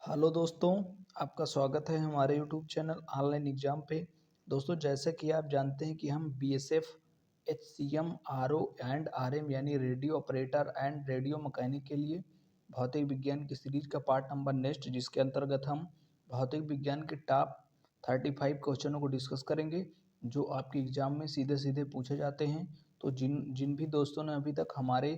Hello दोस्तों, आपका स्वागत है हमारे यूट्यूब चैनल ऑनलाइन एग्जाम पे। दोस्तों, जैसे कि आप जानते हैं कि हम BSF, HCM, RO and RM यानी radio operator and radio mechanic के लिए भौतिक विज्ञान की सीरीज का पार्ट नंबर नेक्स्ट, जिसके अंतर्गत हम भौतिक विज्ञान के टॉप 35 क्वेश्चनों को डिस्कस करेंगे जो आपके एग्जाम में सीधे सीधे पूछे जाते हैं। तो जिन जिन भी दोस्तों ने अभी तक हमारे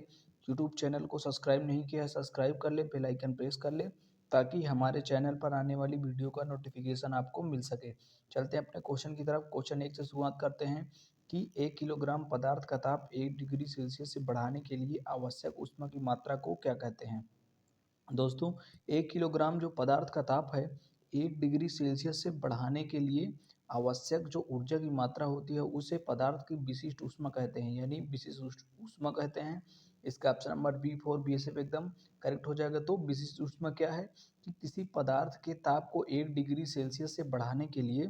यूट्यूब चैनल को सब्सक्राइब नहीं किया है, सब्सक्राइब कर ले, बेल आइकन प्रेस कर ले ताकि हमारे चैनल पर आने वाली वीडियो का नोटिफिकेशन आपको मिल सके। चलते हैं अपने क्वेश्चन की तरफ। क्वेश्चन 1 से शुरुआत करते हैं कि 1 किलोग्राम पदार्थ का ताप 1 डिग्री सेल्सियस से बढ़ाने के लिए आवश्यक ऊष्मा की मात्रा को क्या कहते हैं। दोस्तों, 1 किलोग्राम जो पदार्थ का ताप है 1 डिग्री सेल्सियस से बढ़ाने के लिए आवश्यक जो ऊर्जा की मात्रा होती है उसे पदार्थ की विशिष्ट ऊष्मा कहते हैं, यानी विशिष्ट ऊष्मा कहते हैं। इसका option number B for BSF एकदम करेक्ट हो जाएगा। तो विशिष्ट ऊष्मा क्या है कि किसी पदार्थ के ताप को 1 डिग्री सेल्सियस से बढ़ाने के लिए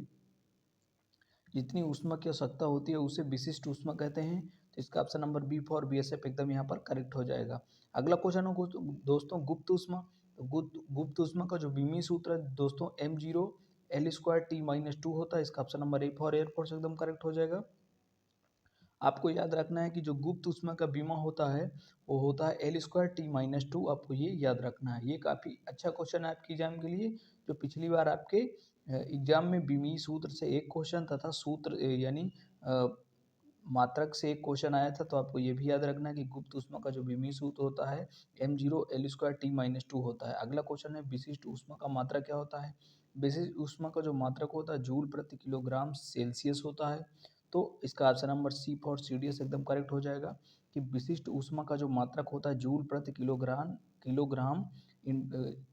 जितनी ऊष्मा की आवश्यकता होती है उसे विशिष्ट ऊष्मा कहते हैं। तो इसका option number B for BSF एकदम यहाँ पर करेक्ट हो जाएगा। अगला क्वेश्चन है दोस्तों गुप्त ऊष्मा। तो गुप्त ऊष्मा का जो बीमी सूत्र है दोस्तों m0 L² T-2 होता है। इसका option number A for air force एकदम करेक्ट हो जाएगा। आपको याद रखना है कि जो गुप्त ऊष्मा का बीमा होता है वो होता है L²T-2। आपको ये याद रखना है। ये काफ़ी अच्छा क्वेश्चन है आपके एग्जाम के लिए। जो पिछली बार आपके एग्जाम में बीमी सूत्र से एक क्वेश्चन तथा सूत्र यानी मात्रक से एक क्वेश्चन आया था, तो आपको ये भी याद रखना है कि गुप्त ऊष्मा का जो बीमी सूत्र होता है m0 L²T-2 होता है। अगला क्वेश्चन है विशिष्ट ऊष्मा का मात्रक क्या होता है। विशिष्ट ऊष्मा का जो मात्रक होता है जूल प्रति किलोग्राम सेल्सियस होता है। तो इसका option number C for CDS एकदम करेक्ट हो जाएगा कि विशिष्ट ऊष्मा का जो मात्रक होता है जूल प्रति kilogram kilogram in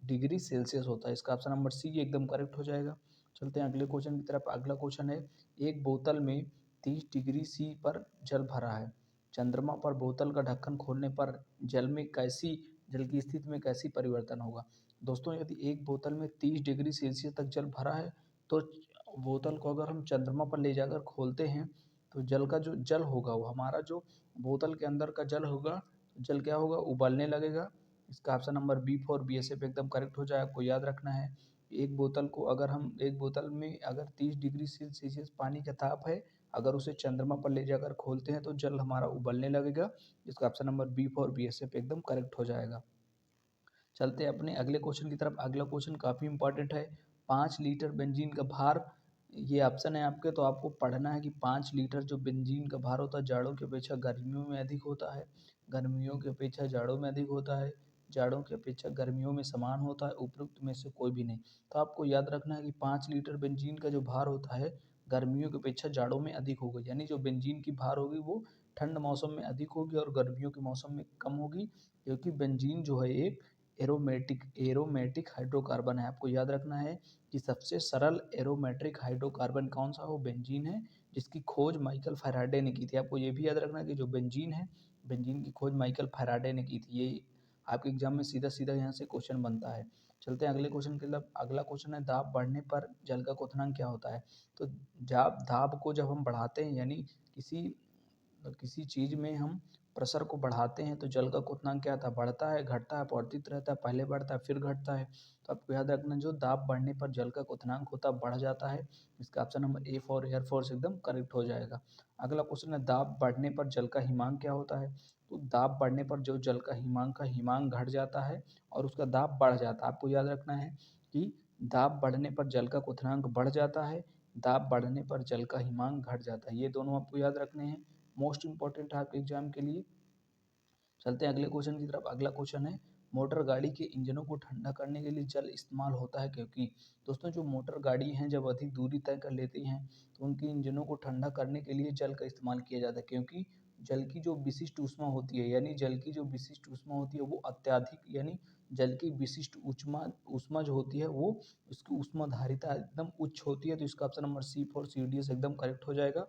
degree Celsius होता है। इसका ऑप्शन नंबर सी एकदम करेक्ट हो जाएगा। चलते हैं अगले क्वेश्चन की तरफ। अगला क्वेश्चन है एक बोतल में 30 डिग्री सी पर जल भरा है। चंद्रमा पर बोतल का ढक्कन खोलने पर जल की स्थिति में कैसी परिवर्तन होगा। दोस्तों, यदि एक बोतल में 30 डिग्री सेल्सियस तक जल भरा है तो बोतल को अगर हम चंद्रमा पर ले जाकर खोलते हैं तो जल का जो जल होगा वो हमारा जो बोतल के अंदर का जल होगा, जल क्या होगा, उबलने लगेगा। इसका option number B for BSF एकदम करेक्ट हो जाए। आपको याद रखना है एक बोतल में अगर 30 डिग्री सेल्सियस पानी का ताप है, अगर उसे चंद्रमा पर ले जाकर खोलते हैं तो जल हमारा उबलने लगेगा। इसका option number B for BSF एकदम करेक्ट हो जाएगा। चलते हैं अपने अगले क्वेश्चन की तरफ। अगला क्वेश्चन काफ़ी इंपॉर्टेंट है। 5 लीटर बेंजीन का भार, ये ऑप्शन है आपके, तो आपको पढ़ना है कि 5 लीटर जो बेंजीन का भार होता है जाड़ों की अपेक्षा गर्मियों में अधिक होता है, गर्मियों की अपेक्षा जाड़ों में अधिक होता है, जाड़ों की अपेक्षा गर्मियों में समान होता है, उपरोक्त में से कोई भी नहीं। तो आपको याद रखना है कि 5 लीटर बेंजीन का जो भार होता है गर्मियों की अपेक्षा जाड़ों में अधिक होगा, यानी जो बेंजीन की भार होगी वो ठंड मौसम में अधिक होगी और गर्मियों के मौसम में कम होगी, क्योंकि बेंजीन जो है एक एरोमेटिक हाइड्रोकार्बन है। आपको याद रखना है कि सबसे सरल एरोमेट्रिक हाइड्रोकार्बन कौन सा, वो बेंजीन है, जिसकी खोज माइकल फैराडे ने की थी। आपको ये भी याद रखना है कि जो बेंजीन है, बेंजीन की खोज माइकल फैराडे ने की थी। ये आपके एग्जाम में सीधा सीधा यहाँ से क्वेश्चन बनता है। चलते हैं अगले क्वेश्चन के लिए। अगला क्वेश्चन है दाब बढ़ने पर जल का क्वथनांक क्या होता है। तो दाब को जब हम बढ़ाते हैं, यानी किसी किसी चीज़ में हम प्रेशर को बढ़ाते हैं तो जल का क्वथनांक क्या आता है, बढ़ता है, घटता है, अपवर्तित रहता है, पहले बढ़ता है फिर घटता है। तो आपको याद रखना जो दाब बढ़ने पर जल का क्वथनांक होता है बढ़ जाता है। इसका option number A for air force एकदम करेक्ट हो जाएगा। अगला क्वेश्चन है दाब बढ़ने पर जल का हिमांक क्या होता है। तो दाब बढ़ने पर जो जल का हिमांक घट जाता है और उसका दाब बढ़ जाता है। आपको याद रखना है कि दाब बढ़ने पर जल का क्वथनांक बढ़ जाता है, दाब बढ़ने पर जल का हिमांक घट जाता है। ये दोनों आपको याद रखने हैं, मोस्ट इंपॉर्टेंट है आपके एग्जाम के लिए। चलते हैं अगले क्वेश्चन की तरफ। अगला क्वेश्चन है मोटर गाड़ी के इंजनों को ठंडा करने के लिए जल इस्तेमाल होता है क्योंकि। दोस्तों, जो मोटर गाड़ी हैं जब अधिक दूरी तय कर लेती हैं तो उनके इंजनों को ठंडा करने के लिए जल का इस्तेमाल किया जाता है, क्योंकि जल की जो विशिष्ट ऊष्मा होती है, यानी जल की जो विशिष्ट ऊष्मा होती है वो अत्याधिक, यानी जल की विशिष्ट ऊष्मा ऊष्मा जो होती है वो उसकी ऊष्मा धारिता एकदम उच्च होती है। तो इसका option number C for CDS एकदम करेक्ट हो जाएगा।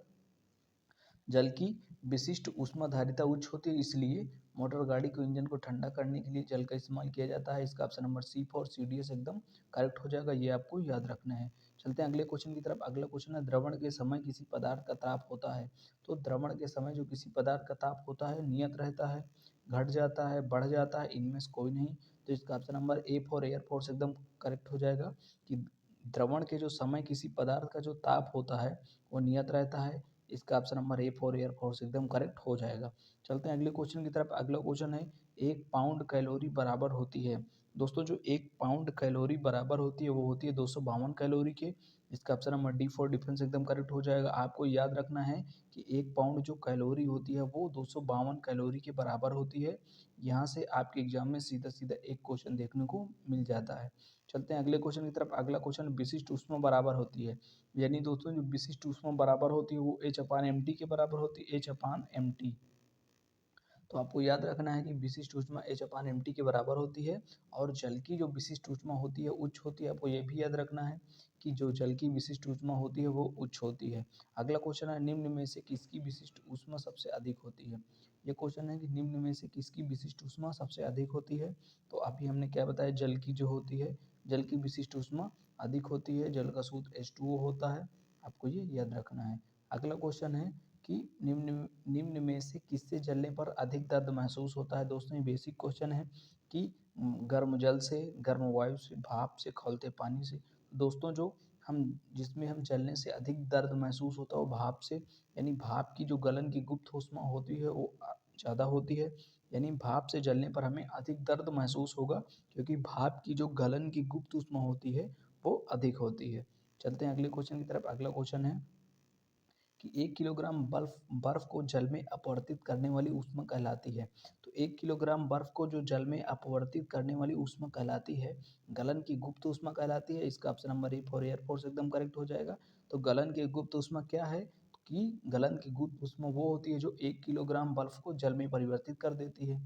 जल की विशिष्ट ऊष्माधारिता उच्च होती है, इसलिए मोटर गाड़ी को इंजन को ठंडा करने के लिए जल का इस्तेमाल किया जाता है। इसका option number C for CDS एकदम करेक्ट हो जाएगा। ये आपको याद रखना है। चलते हैं अगले क्वेश्चन की तरफ। अगला क्वेश्चन है द्रवण के समय किसी पदार्थ का ताप होता है। तो द्रवण के समय जो किसी पदार्थ का ताप होता है नियत रहता है, घट जाता है, बढ़ जाता है, इनमें से कोई नहीं। तो इसका option number A for air force एकदम करेक्ट हो जाएगा कि द्रवण के जो समय किसी पदार्थ का जो ताप होता है वो नियत रहता है। इसका option number A for air force एकदम करेक्ट हो जाएगा। चलते हैं अगले क्वेश्चन की तरफ। अगला क्वेश्चन है 1 पाउंड कैलोरी बराबर होती है। दोस्तों जो 1 पाउंड कैलोरी बराबर होती है वो होती है 252 कैलोरी के। इसका option number D for defence एकदम करेक्ट हो जाएगा। आपको याद रखना है कि 1 पाउंड जो कैलोरी होती है वो 252 कैलोरी के बराबर होती है। यहाँ से आपके एग्जाम में सीधा सीधा एक क्वेश्चन देखने को मिल जाता है। चलते हैं अगले क्वेश्चन की तरफ। अगला क्वेश्चन विशिष्ट ऊष्मा बराबर होती है। यानी दोस्तों जो विशिष्ट ऊष्मा बराबर होती है वो H/mT के बराबर होती है, H/mT। तो आपको याद रखना है कि विशिष्ट ऊष्मा H/mT के बराबर होती है। और जल की जो विशिष्ट ऊष्मा होती है उच्च होती है। आपको ये भी याद रखना है कि जो जल की विशिष्ट ऊष्मा होती है वो उच्च होती है। अगला क्वेश्चन है निम्न में से किसकी विशिष्ट ऊष्मा सबसे अधिक होती है। ये क्वेश्चन है कि निम्न में से किसकी विशिष्ट ऊष्मा सबसे अधिक होती है। तो अभी हमने क्या बताया, जल की जो होती है, जल की विशिष्ट ऊष्मा अधिक होती है। जल का सूत्र H2O होता है। आपको ये याद रखना है। अगला क्वेश्चन है कि निम्न निम्न में से किससे जलने पर अधिक दर्द महसूस होता है। दोस्तों ये बेसिक क्वेश्चन है कि गर्म जल से, गर्म वायु से, भाप से, खौलते पानी से। दोस्तों जो हम जिसमें हम जलने से अधिक दर्द महसूस होता है वो भाप से, यानी भाप की जो गलन की गुप्त ऊष्मा होती है वो ज़्यादा होती है। यानी भाप से जलने पर हमें अधिक दर्द महसूस होगा क्योंकि भाप की जो गलन की गुप्त ऊष्मा होती है वो अधिक होती है। चलते हैं अगले क्वेश्चन की तरफ। अगला क्वेश्चन है कि 1 किलोग्राम बर्फ को जल में अपवर्तित करने वाली ऊष्मा कहलाती है। तो 1 किलोग्राम बर्फ को जो जल में अपवर्तित करने वाली ऊष्मा कहलाती है, गलन की गुप्त ऊष्मा कहलाती है। इसका option number A for air force एकदम करेक्ट हो जाएगा। तो गलन की गुप्त ऊष्मा क्या है कि गलन की गुप्त ऊष्मा वो होती है जो 1 किलोग्राम बर्फ को जल में परिवर्तित कर देती है।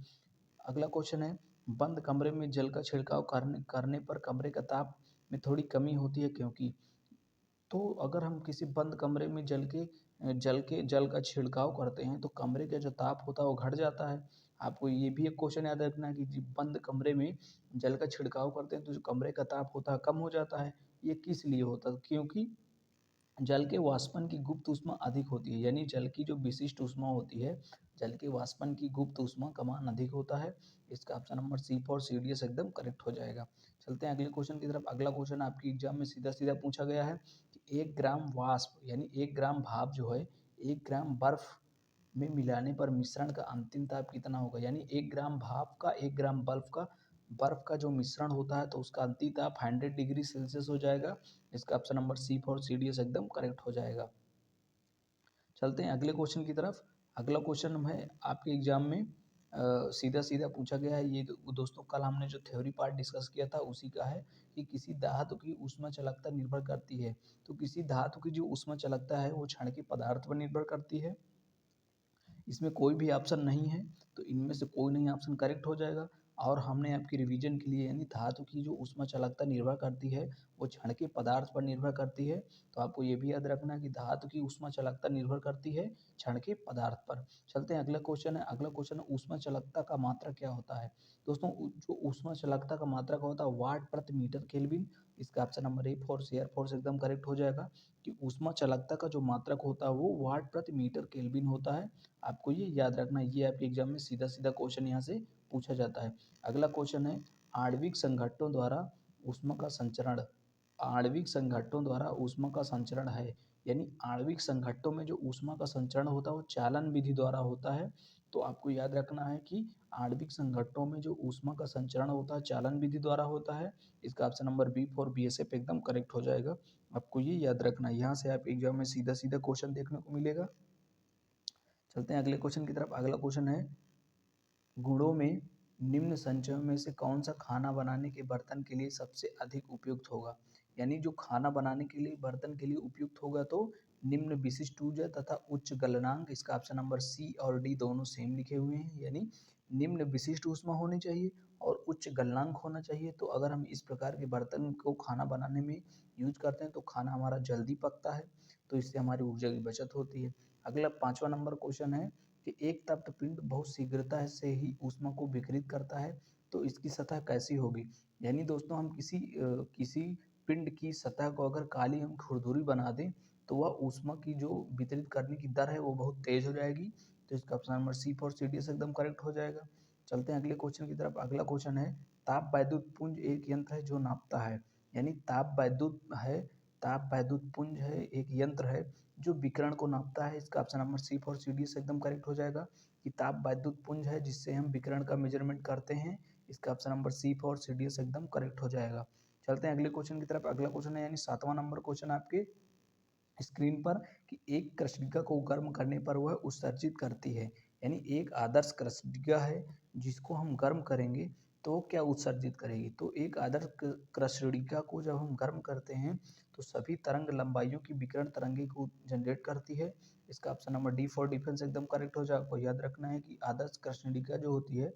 अगला क्वेश्चन है बंद कमरे में जल का छिड़काव करने पर कमरे का ताप में थोड़ी कमी होती है क्योंकि। तो अगर हम किसी बंद कमरे में जल का छिड़काव करते हैं तो कमरे का जो ताप होता है वो घट जाता है। आपको ये भी एक क्वेश्चन याद रखना है कि बंद कमरे में जल का छिड़काव करते हैं तो जो कमरे का ताप होता है कम हो जाता है। ये किस लिए होता है? क्योंकि जल के वाष्पन की गुप्त ऊष्मा अधिक होती है। यानी जल की जो विशिष्ट ऊष्मा होती है, जल के वाष्पन की गुप्त ऊष्मा का मान अधिक होता है। इसका option number C for CDS एकदम करेक्ट हो जाएगा। चलते हैं अगले क्वेश्चन की तरफ। अगला क्वेश्चन आपकी एग्जाम में सीधा सीधा पूछा गया है कि 1 ग्राम वाष्प यानी 1 ग्राम भाप जो है 1 ग्राम बर्फ में मिलाने पर मिश्रण का अंतिम ताप कितना होगा। यानी 1 ग्राम भाप का 1 ग्राम बर्फ का जो मिश्रण होता है तो उसका अंतिम ताप 100 डिग्री सेल्सियस हो जाएगा। इसका option number C for CDS एकदम करेक्ट हो जाएगा। चलते हैं अगले क्वेश्चन की तरफ। अगला क्वेश्चन है आपके एग्जाम में सीधा सीधा पूछा गया है। ये दोस्तों कल हमने जो थ्योरी पार्ट डिस्कस किया था उसी का है कि किसी धातु की ऊष्मा चालकता निर्भर करती है। तो किसी धातु की जो ऊष्मा चालकता है वो क्षण के पदार्थ पर निर्भर करती है। इसमें कोई भी ऑप्शन नहीं है तो इनमें से कोई नहीं ऑप्शन करेक्ट हो जाएगा। और हमने आपकी रिवीजन के लिए यानी धातु की जो ऊष्मा चालकता निर्भर करती है वो क्षण के पदार्थ पर निर्भर करती है। तो आपको ये भी याद रखना है कि धातु की ऊष्मा चालकता निर्भर करती है क्षण के पदार्थ पर। चलते हैं अगला क्वेश्चन है। अगला क्वेश्चन है ऊष्मा चालकता का मात्रक क्या होता है। दोस्तों जो ऊष्मा चालकता का मात्रक होता है वाट प्रति मीटर केल्विन। इसका option number A for air force एकदम करेक्ट हो जाएगा कि ऊष्मा चालकता का जो मात्रक होता है वो वाट प्रति मीटर केल्विन होता है। आपको ये याद रखना है। ये आपके एग्जाम में सीधा सीधा क्वेश्चन यहाँ से पूछा जाता है। अगला क्वेश्चन है आणविक संघटनों द्वारा ऊष्मा का संचरण। आणविक संघटनों द्वारा ऊष्मा का संचरण है। यानी आणविक संघटनों में जो ऊष्मा का संचरण होता है वो चालन विधि द्वारा होता है। तो आपको याद रखना है कि आणविक संघटनों में जो ऊष्मा का संचरण होता है चालन विधि द्वारा होता है। इसका option number B for BSF एकदम करेक्ट हो जाएगा। आपको ये याद रखना है। यहाँ से आप एग्जाम में सीधा सीधा क्वेश्चन देखने को मिलेगा। चलते हैं अगले क्वेश्चन की तरफ। अगला क्वेश्चन है गुणों में निम्न संचयों में से कौन सा खाना बनाने के बर्तन के लिए सबसे अधिक उपयुक्त होगा। यानी जो खाना बनाने के लिए बर्तन के लिए उपयुक्त होगा तो निम्न विशिष्ट ऊर्जा तथा उच्च गलनांक। इसका ऑप्शन नंबर सी और डी दोनों सेम लिखे हुए हैं। यानी निम्न विशिष्ट ऊष्मा होनी चाहिए और उच्च गलनांक होना चाहिए। तो अगर हम इस प्रकार के बर्तन को खाना बनाने में यूज करते हैं तो खाना हमारा जल्दी पकता है। तो इससे हमारी ऊर्जा की बचत होती है। अगला 5वां नंबर क्वेश्चन है कि एक तप्त पिंड बहुत शीघ्रता से ही ऊष्मा को विकिरित करता है तो इसकी सतह कैसी होगी। यानी दोस्तों हम किसी पिंड की सतह को अगर काली हम खुरदुरी बना दें तो वह ऊष्मा की जो वितरित करने की दर है वो बहुत तेज हो जाएगी। तो इसका option number C for CDS एकदम करेक्ट हो जाएगा। चलते हैं अगले क्वेश्चन की तरफ। अगला क्वेश्चन है ताप वैद्युत पुंज एक यंत्र है जो नापता है, यानी ताप वैद्युत पुंज है, एक यंत्र है जो विकिरण को नापता है। इसका option number C for C D S एकदम करेक्ट हो जाएगा कि ताप वैद्युत पुंज है जिससे हम विकिरण का मेजरमेंट करते हैं। इसका option number C for C D S एकदम करेक्ट हो जाएगा। चलते हैं अगले क्वेश्चन की तरफ। अगला क्वेश्चन है यानी 7वां नंबर क्वेश्चन आपके स्क्रीन पर कि एक कृष्णिका को गर्म करने पर वह उत्सर्जित करती है, यानी एक आदर्श कृष्णिका है जिसको हम गर्म करेंगे तो क्या उत्सर्जित करेगी। तो एक आदर्श कृष्णिका को जब हम गर्म करते हैं तो सभी तरंग लंबाइयों की विकिरण तरंगे को जनरेट करती है। इसका option number D for defence एकदम करेक्ट हो जाएगा। आपको याद रखना है कि आदर्श कृष्णिका जो होती है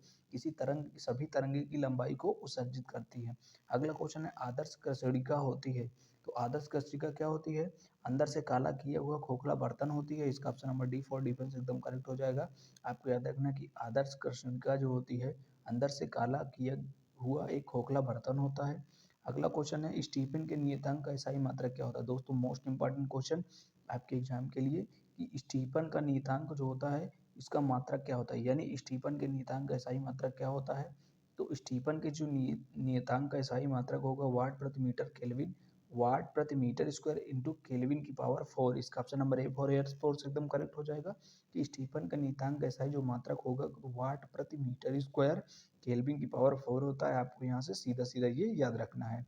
सभी तरंगे की लंबाई को उत्सर्जित करती है। अगला क्वेश्चन है आदर्श कृष्णिका होती है, तो आदर्श कृष्णिका क्या होती है, अंदर से काला किया हुआ खोखला बर्तन होती है। इसका option number D for defence एकदम करेक्ट हो जाएगा। आपको याद रखना कि आदर्श कृष्णिका जो होती है अंदर से काला किया हुआ एक खोखला बर्तन होता है। अगला क्वेश्चन है स्टीफन के नियतांक का एसआई मात्रक क्या होता है। दोस्तों मोस्ट इंपॉर्टेंट क्वेश्चन आपके एग्जाम के लिए कि स्टीफन का नियतांक जो होता है इसका मात्रक क्या होता है, यानी स्टीफन के नियतांक का एसआई मात्रक क्या होता है। तो स्टीफन के जो नियतांक का एसआई मात्रक होगा वाट प्रति मीटर केल्विन, वाट प्रति मीटर स्क्वायर इंटू केल्विन की पावर 4। इसका option number A for air force एकदम करेक्ट हो जाएगा कि स्टीफन का नियतांक ऐसा ही जो मात्रक होगा वाट प्रति मीटर स्क्वायर केल्विन की पावर 4 होता है। आपको यहाँ से सीधा सीधा ये याद रखना है।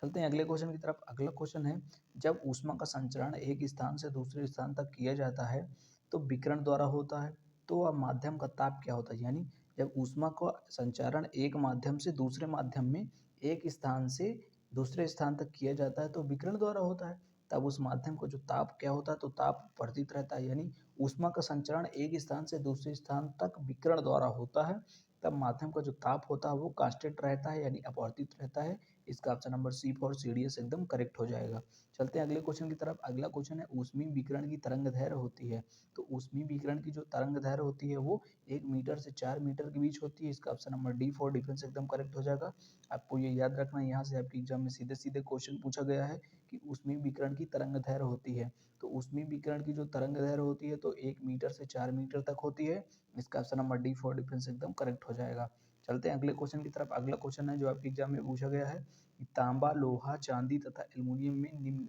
चलते हैं अगले क्वेश्चन की तरफ। अगला क्वेश्चन है जब ऊष्मा का संचरण एक स्थान से दूसरे स्थान तक किया जाता है तो विकिरण द्वारा होता है, तो वह माध्यम का ताप क्या होता है। यानी जब ऊष्मा का संचरण एक माध्यम से दूसरे माध्यम में एक स्थान से दूसरे स्थान तक किया जाता है तो विकिरण द्वारा होता है, तब उस माध्यम को जो ताप क्या होता है, तो ताप वर्धित रहता है। यानी ऊष्मा का संचरण एक स्थान से दूसरे स्थान तक विकिरण द्वारा होता है, तब माध्यम का जो ताप होता है वो कांस्टेंट रहता है यानी अपवर्तित रहता है। इसका option number C for C D S एकदम करेक्ट हो जाएगा। चलते हैं अगले क्वेश्चन की तरफ। अगला क्वेश्चन है ऊष्मीय विकिरण की तरंग दैर्घ्य होती है, तो ऊष्मीय विकिरण की जो तरंग दैर्घ्य होती है वो 1 मीटर से 4 मीटर के बीच होती है। इसका option number D for defence एकदम करेक्ट हो जाएगा। आपको ये याद रखना है, यहाँ से आपके एग्जाम में सीधे सीधे क्वेश्चन पूछा गया है कि ऊष्मीय विकिरण की तरंग दैर्घ्य होती है, तो ऊष्मीय विकिरण की जो तरंग दैर्घ्य होती है तो 1 मीटर से 4 मीटर तक होती है। इसका option number D for defence एकदम करेक्ट हो जाएगा। चलते हैं अगले क्वेश्चन की तरफ। अगला क्वेश्चन है जो आपके एग्जाम में पूछा गया है कि तांबा, लोहा, चांदी तथा एल्युमिनियम में निम्न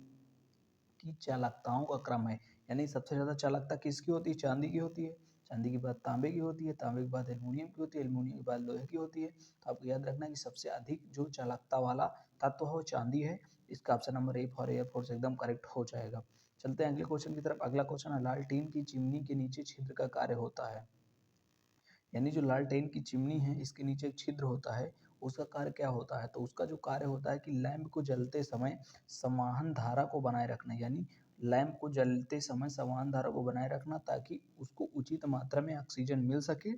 की चालकताओं का क्रम है, यानी सबसे ज्यादा चालकता किसकी होती है, चांदी की होती है, चांदी के बाद तांबे की होती है, तांबे के बाद एल्युमिनियम की होती है, एल्युमिनियम के बाद लोहे की होती है। तो आपको याद रखना है कि सबसे अधिक जो चालकता वाला तत्व है वो चांदी है। इसका option number A for air force एकदम करेक्ट हो जाएगा। चलते हैं अगले क्वेश्चन की तरफ। अगला क्वेश्चन है लालटेन की चिमनी के नीचे छिद्र का कार्य होता है, यानी जो लालटेन की चिमनी है इसके नीचे एक छिद्र होता है, उसका कार्य क्या होता है। तो उसका जो कार्य होता है कि लैंप को जलते समय समान धारा को बनाए रखना, यानी लैंप को जलते समय समान धारा को बनाए रखना ताकि उसको उचित मात्रा में ऑक्सीजन मिल सके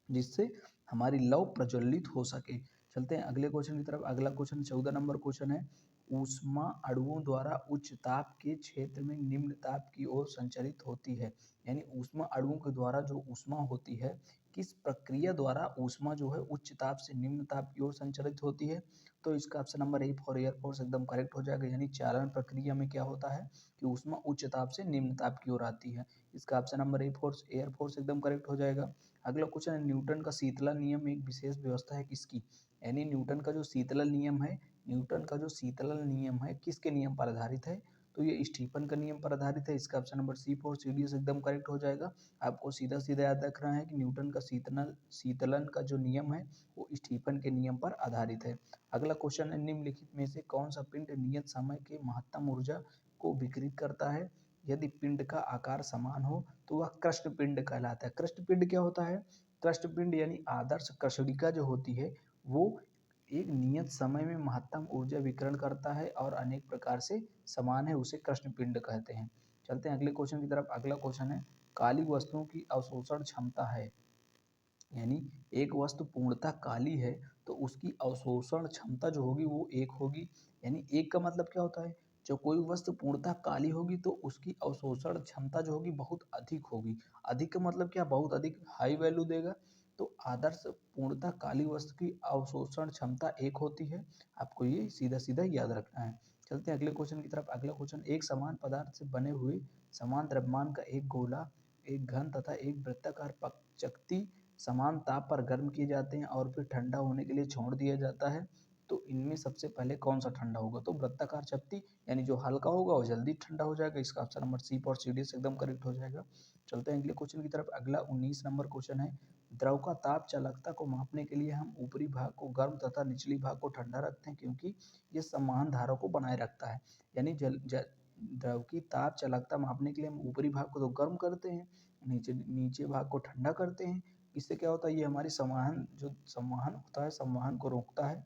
जिससे हमारी लौ प्रज्वलित हो सके। चलते हैं अगले क्वेश्चन की तरफ। अगला क्वेश्चन 14 नंबर क्वेश्चन है ऊष्मा अणुओं द्वारा उच्च ताप के क्षेत्र में निम्न ताप की ओर संचरित होती है, यानी ऊष्मा अणुओं के द्वारा जो ऊष्मा होती है किस प्रक्रिया द्वारा ऊष्मा जो है उच्च ताप से निम्न ताप की ओर संचरित होती है। तो इसका option number A for air force एकदम करेक्ट हो जाएगा, यानी चालन प्रक्रिया में क्या होता है कि ऊष्मा उच्च ताप से निम्न ताप की ओर आती है। इसका option number a force air force एकदम करेक्ट हो जाएगा। अगला क्वेश्चन है न्यूटन का शीतलन नियम एक विशेष व्यवस्था है किसकी, यानी न्यूटन का जो शीतलन नियम है, न्यूटन का जो शीतलन नियम है किसके नियम पर आधारित है। तो ये स्टीफन का नियम पर आधारित है। इसका option number C for C D S एकदम करेक्ट हो जाएगा। आपको सीधा सीधा याद रखना है कि न्यूटन का शीतलन का जो नियम है वो स्टीफन के नियम पर आधारित है। अगला क्वेश्चन है निम्नलिखित में से कौन सा पिंड नियत समय के महत्तम ऊर्जा को विकिरित करता है। यदि पिंड का आकार समान हो तो वह कृष्ण पिंड कहलाता है। कृष्ण पिंड क्या होता है, कृष्ण पिंड यानी आदर्श कृष्णिका जो होती है वो एक नियत समय में महत्तम ऊर्जा विकिरण करता है और अनेक प्रकार से समान है, उसे कृष्ण पिंड कहते हैं। चलते हैं अगले क्वेश्चन की तरफ। अगला क्वेश्चन है काली वस्तुओं की अवशोषण क्षमता है, यानी एक वस्तु पूर्णतः काली है तो उसकी अवशोषण क्षमता जो होगी वो एक होगी, यानी एक का मतलब क्या होता है, जब कोई वस्तु पूर्णतः काली होगी तो उसकी अवशोषण क्षमता जो होगी बहुत अधिक होगी। अधिक का मतलब क्या, बहुत अधिक हाई वैल्यू देगा। तो आदर्श पूर्णतः काली वस्तु की अवशोषण क्षमता एक होती है। आपको ये सीधा सीधा याद रखना है। चलते हैं अगले क्वेश्चन की तरफ। अगला क्वेश्चन एक समान पदार्थ से बने हुए समान द्रव्यमान का एक गोला, एक घन तथा एक वृत्ताकार चकती समान ताप पर गर्म किए जाते हैं और फिर ठंडा होने के लिए छोड़ दिया जाता है, तो इनमें सबसे पहले कौन सा ठंडा होगा? तो वृत्ताकार छत्ती, यानी जो हल्का होगा वो जल्दी ठंडा हो जाएगा। इसका ऑप्शन नंबर सी और सी डी से एकदम करेक्ट हो जाएगा। चलते हैं अगले क्वेश्चन की तरफ। अगला 19 नंबर क्वेश्चन है, द्रव का ताप चालकता को मापने के लिए हम ऊपरी भाग को गर्म तथा निचली भाग को ठंडा रखते हैं, क्योंकि ये समान धारा को बनाए रखता है। यानी द्रव की ताप चालकता मापने के लिए हम ऊपरी भाग को तो गर्म करते हैं, नीचे नीचे भाग को ठंडा करते हैं। इससे क्या होता है, ये हमारी संवहन होता है, संवहन को रोकता है।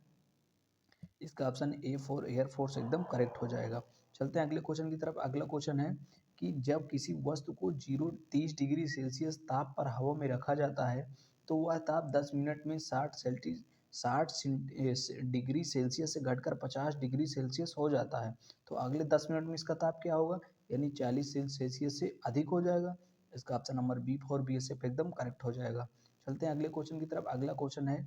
इसका option A for air force एकदम करेक्ट हो जाएगा। चलते हैं अगले क्वेश्चन की तरफ। अगला क्वेश्चन है कि जब किसी वस्तु को 30 डिग्री सेल्सियस ताप पर हवा में रखा जाता है, तो वह ताप 10 मिनट में 60 डिग्री सेल्सियस से घटकर 50 डिग्री सेल्सियस हो जाता है। तो अगले 10 मिनट में इसका ताप क्या होगा? यानी 40 सेल्सियस से अधिक हो जाएगा। इसका option number B for B S F एकदम करेक्ट हो जाएगा। चलते हैं अगले क्वेश्चन की तरफ। अगला क्वेश्चन है,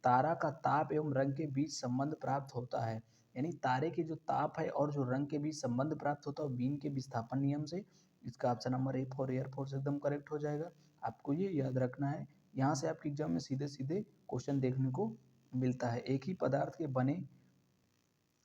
तारा का ताप एवं रंग के बीच संबंध प्राप्त होता है। यानी तारे के जो ताप है और जो रंग के बीच संबंध प्राप्त होता है बीन के विस्थापन नियम से। इसका option number A for air force एकदम करेक्ट हो जाएगा। आपको ये याद रखना है, यहाँ से आपके एग्जाम में सीधे सीधे क्वेश्चन देखने को मिलता है। एक ही पदार्थ के बने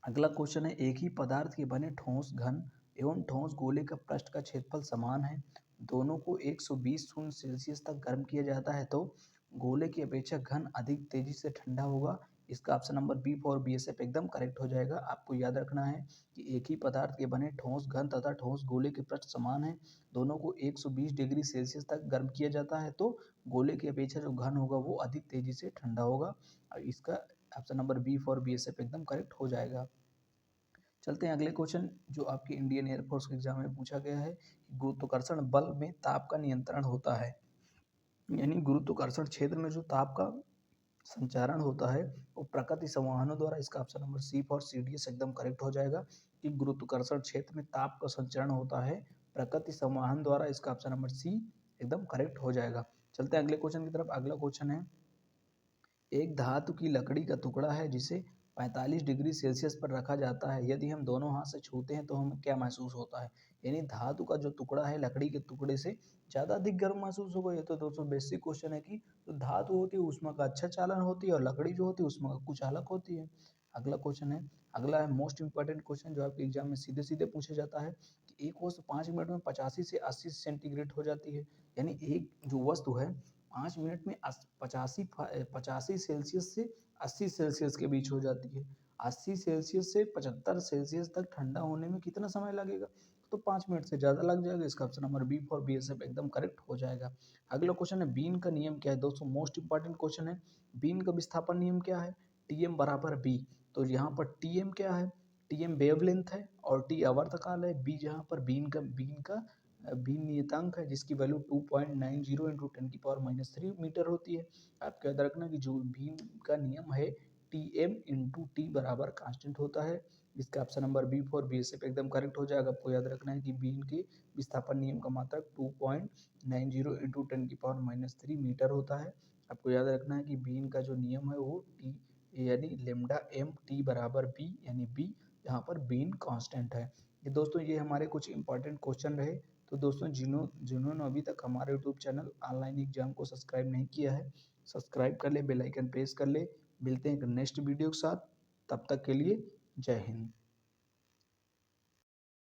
अगला क्वेश्चन है, एक ही पदार्थ के बने ठोस घन एवं ठोस गोले का पृष्ठ का क्षेत्रफल समान है, दोनों को 120 शून्य सेल्सियस तक गर्म किया जाता है, तो गोले की अपेक्षा घन अधिक तेजी से ठंडा होगा। इसका option number B for B S F एकदम करेक्ट हो जाएगा। आपको याद रखना है कि एक ही पदार्थ के बने ठोस घन तथा ठोस गोले के पृष्ठ समान है, दोनों को 120 डिग्री सेल्सियस तक गर्म किया जाता है, तो गोले की अपेक्षा जो घन होगा वो अधिक तेजी से ठंडा होगा। इसका option number B for B S F एकदम करेक्ट हो जाएगा। चलते हैं अगले क्वेश्चन, जो आपके इंडियन एयरफोर्स के एग्जाम में पूछा गया है। गुरुत्वाकर्षण बल में ताप का नियंत्रण होता है, यानी गुरुत्वाकर्षण क्षेत्र में जो ताप का संचारण होता है वो प्रकृति संवहनों द्वारा। इसका option number C for C D S एकदम करेक्ट हो जाएगा कि गुरुत्वाकर्षण क्षेत्र में ताप का संचरण होता है प्रकृति संवहन द्वारा। इसका ऑप्शन नंबर सी एकदम करेक्ट हो जाएगा। चलते हैं अगले क्वेश्चन की तरफ। अगला क्वेश्चन है, एक धातु की लकड़ी का टुकड़ा है जिसे 45 डिग्री सेल्सियस पर रखा जाता है, यदि हम दोनों हाथ से छूते हैं तो हमें क्या महसूस होता है? यानी धातु का जो टुकड़ा है लकड़ी के टुकड़े से ज़्यादा अधिक गर्म महसूस होगा। ये तो दोस्तों बेसिक क्वेश्चन है कि जो धातु होती है उसमें का अच्छा चालन होती है और लकड़ी जो होती है उसमें का कुछ अलग होती है। अगला क्वेश्चन है, अगला है मोस्ट इंपॉर्टेंट क्वेश्चन जो आपके एग्जाम में सीधे सीधे पूछा जाता है कि एक वस्तु 5 मिनट में 85 से 80 सेंटीग्रेड हो जाती है। यानी एक जो वस्तु है 5 मिनट में 85 सेल्सियस से 80 सेल्सियस के बीच हो जाती है। 80 सेल्सियस से 75 सेल्सियस तक ठंडा होने में कितना समय लगेगा? तो 5 मिनट से ज़्यादा लग जाएगा। इसका option number B for B S F एकदम करेक्ट हो जाएगा। अगला क्वेश्चन है, बीन का नियम क्या है? दोस्तों मोस्ट इंपॉर्टेंट क्वेश्चन है। बीन का विस्थापन नियम क्या है? टी एम बराबर बी। तो यहाँ पर टी एम क्या है? टी एम वेवलेंथ है और टी आवर्तकाल है। बी जहाँ पर बीन का बीन नियतांक है जिसकी वैल्यू 2.90 इंटू 10⁻³ मीटर होती है। आपको याद रखना कि जो बीम का नियम है टी एम इंटू टी बराबर कांस्टेंट होता है। इसका option number B for B S F एकदम करेक्ट हो जाएगा। आपको याद रखना है कि बीन के विस्थापन नियम का मात्रक 2.90 इंटू 10⁻³ मीटर होता है। आपको याद रखना है कि बीन का जो नियम है वो टी यानी लेमडा एम टी बराबर बी, यानी बी यहाँ पर बीन कांस्टेंट है। ये दोस्तों ये हमारे कुछ इंपॉर्टेंट क्वेश्चन रहे। तो दोस्तों जिन्होंने अभी तक हमारे यूट्यूब चैनल ऑनलाइन एग्जाम को सब्सक्राइब नहीं किया है, सब्सक्राइब कर ले, बेल आइकन प्रेस कर ले। मिलते हैं एक नेक्स्ट वीडियो के साथ, तब तक के लिए जय हिंद।